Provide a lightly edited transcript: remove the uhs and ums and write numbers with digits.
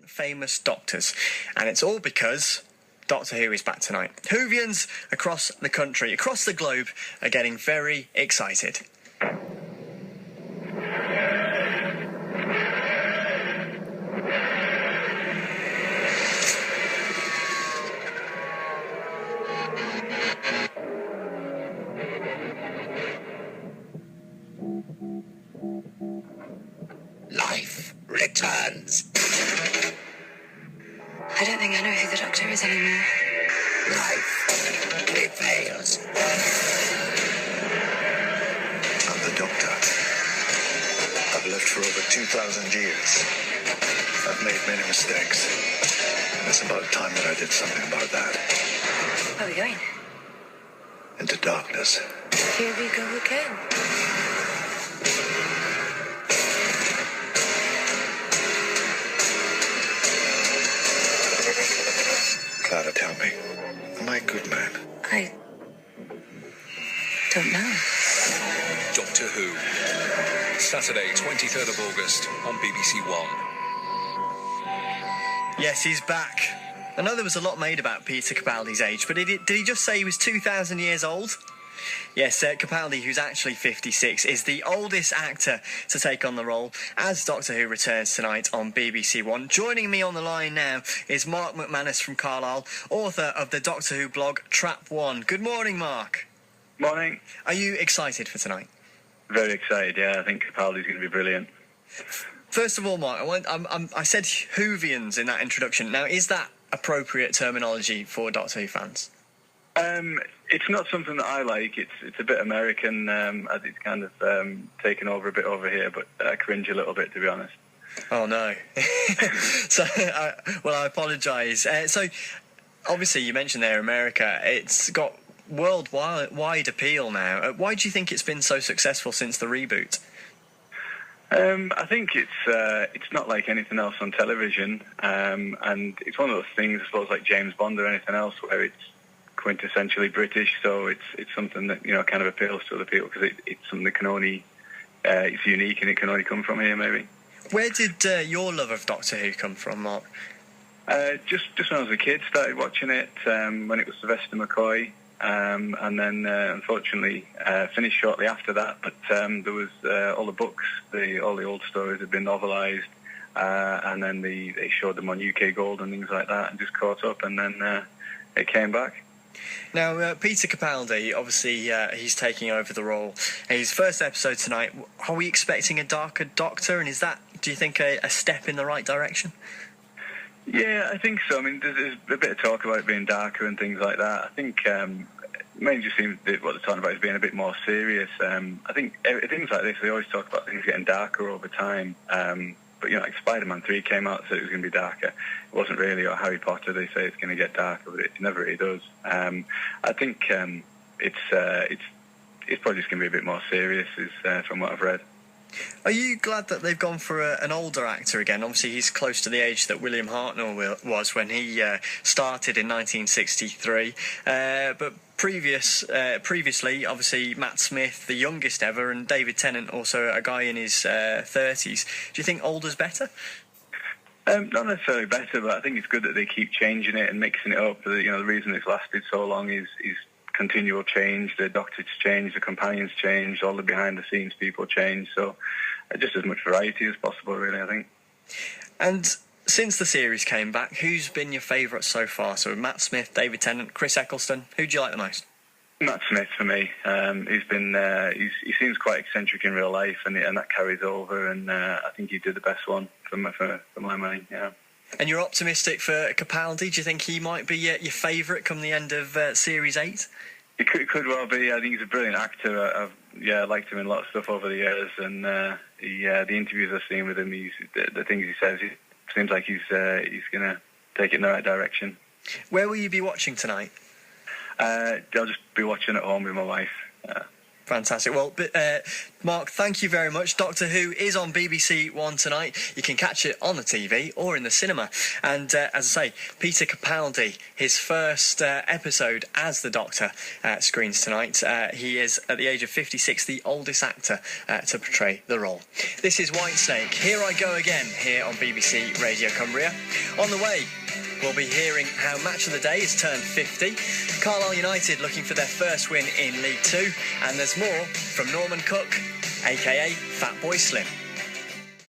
famous doctors, and it's all because Doctor Who is back tonight. Whovians across the country, across the globe, are getting very excited. Life returns. I don't think I know who the Doctor is anymore. Life prevails. I'm the Doctor. I've lived for over 2,000 years. I've made many mistakes. And it's about time that I did something about that. Where are we going? Into darkness. Here we go again. Clara, tell me, am I a good man? I don't know. Doctor Who. Saturday, 23rd of August on BBC One. Yes, he's back. I know there was a lot made about Peter Capaldi's age, but did he just say he was 2,000 years old? Yes, Capaldi, who's actually 56, is the oldest actor to take on the role as Doctor Who returns tonight on BBC One. Joining me on the line now is Mark McManus from Carlisle, author of the Doctor Who blog Trap One. Good morning, Mark. Morning. Are you excited for tonight? Very excited, yeah. I think Capaldi's going to be brilliant. First of all, Mark, I said Whovians in that introduction. Now, is that appropriate terminology for Doctor Who fans? It's not something that I like. It's a bit American, as it's kind of taken over a bit over here, but I cringe a little bit, to be honest. Oh, no. I apologise. So, obviously, you mentioned there America. It's got worldwide appeal now. Why do you think it's been so successful since the reboot? I think it's not like anything else on television, and it's one of those things, I suppose, like James Bond or anything else, where it's quintessentially British, so it's something that, you know, kind of appeals to other people because it's something that can only it's unique and it can only come from here, maybe. Where did your love of Doctor Who come from, Mark? Just when I was a kid, started watching it when it was Sylvester McCoy, and then unfortunately finished shortly after that. But there was all the books, all the old stories had been novelised, and then they showed them on UK Gold and things like that, and just caught up, and then it came back. Now, Peter Capaldi, obviously, he's taking over the role. His first episode tonight, are we expecting a darker Doctor? And is that, do you think, a step in the right direction? Yeah, I think so. I mean, there's a bit of talk about it being darker and things like that. I think mainly just seems that what they're talking about is being a bit more serious. I think things like this, they always talk about things getting darker over time. But, you know, like Spider-Man 3 came out, so it was going to be darker. It wasn't really, or Harry Potter, they say it's going to get darker, but it never really does. I think it's probably just going to be a bit more serious, from what I've read. Are you glad that they've gone for an older actor again? Obviously, he's close to the age that William Hartnell was when he started in 1963. But previously, obviously, Matt Smith, the youngest ever, and David Tennant, also a guy in his 30s. Do you think older's better? Not necessarily better, but I think it's good that they keep changing it and mixing it up. You know, the reason it's lasted so long is continual change. The Doctor's changed, the companions changed, all the behind-the-scenes people changed. So just as much variety as possible, really, I think. And since the series came back, who's been your favourite so far? So Matt Smith, David Tennant, Chris Eccleston. Who do you like the most? Matt Smith for me. He seems quite eccentric in real life, and that carries over. And I think he did the best one for my money. Yeah. And you're optimistic for Capaldi? Do you think he might be your favourite come the end of Series 8? It could well be. I think he's a brilliant actor. I've liked him in a lot of stuff over the years, and the interviews I've seen with him, the things he says, it seems like he's going to take it in the right direction. Where will you be watching tonight? I'll just be watching at home with my wife. Fantastic. Well, Mark, thank you very much. Doctor Who is on BBC One tonight. You can catch it on the TV or in the cinema. And as I say, Peter Capaldi, his first episode as the Doctor, screens tonight. He is, at the age of 56, the oldest actor to portray the role. This is Whitesnake. Here I Go Again, here on BBC Radio Cumbria. On the way, we'll be hearing how Match of the Day has turned 50. Carlisle United looking for their first win in League Two. And there's more from Norman Cook, a.k.a. Fatboy Slim.